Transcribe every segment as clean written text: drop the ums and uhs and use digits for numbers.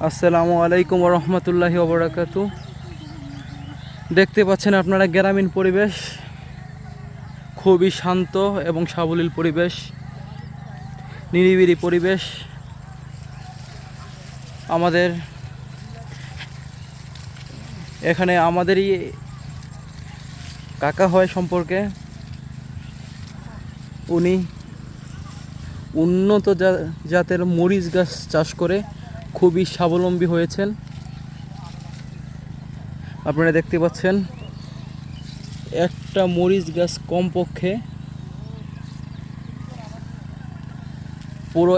আসসালামু আলাইকুম ওয়া রাহমাতুল্লাহি ওয়া বারাকাতুহু। দেখতে পাচ্ছেন আপনারা গ্রামীণ পরিবেশ, খুবই শান্ত এবং সাবলীল পরিবেশ, নিরিবিলি পরিবেশ। আমাদের এখানে আমাদেরই কাকা হয় সম্পর্কে, উনি উন্নত জাতের মরিচ গাছ চাষ করে খুবই স্বাবলম্বী হয়েছেন। আপনারা দেখতে পাচ্ছেন একটা মরিচ গাছ কমপক্ষে পুরো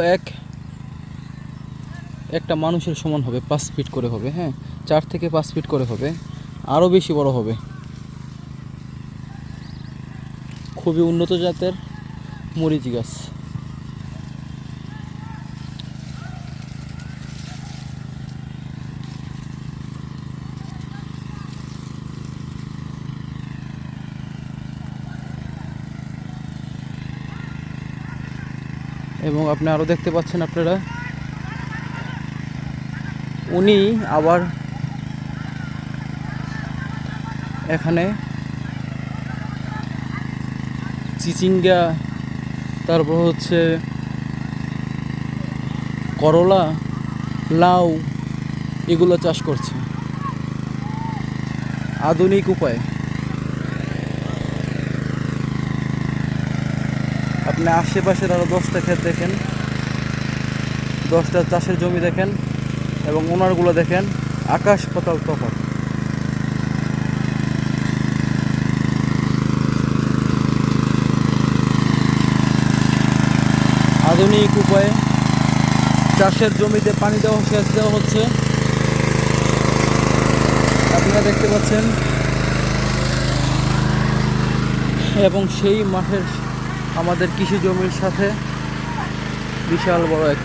একটা মানুষের সমান হবে, 5 ফিট করে হবে। হ্যাঁ, 4 থেকে 5 ফিট করে হবে, আরও বেশি বড় হবে। খুবই উন্নত জাতের মরিচ গাছ। এবং আপনি আরও দেখতে পাচ্ছেন আপনারা, উনি আবার এখানে চিচিঙ্গা, তারপর হচ্ছে করলা, লাউ এগুলো চাষ করছে আধুনিক উপায়ে। আপনি আশেপাশের আরও 10টা ক্ষেত দেখেন, 10টা চাষের জমি দেখেন, এবং ওনারগুলো দেখেন, আকাশ পাতাল তফাৎ। আধুনিক উপায়ে চাষের জমিতে পানি দেওয়া, সেচ দেওয়া হচ্ছে। আপনারা দেখতে পাচ্ছেন, এবং সেই মাঠের আমাদের কৃষি জমির সাথে বিশাল বড় এক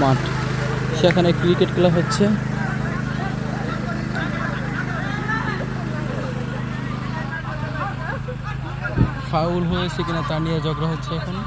মাঠ, সেখানে ক্রিকেট খেলা হচ্ছে। ফাউল হয়েছে কিনা তা নিয়ে ঝগড়া হচ্ছে এখন।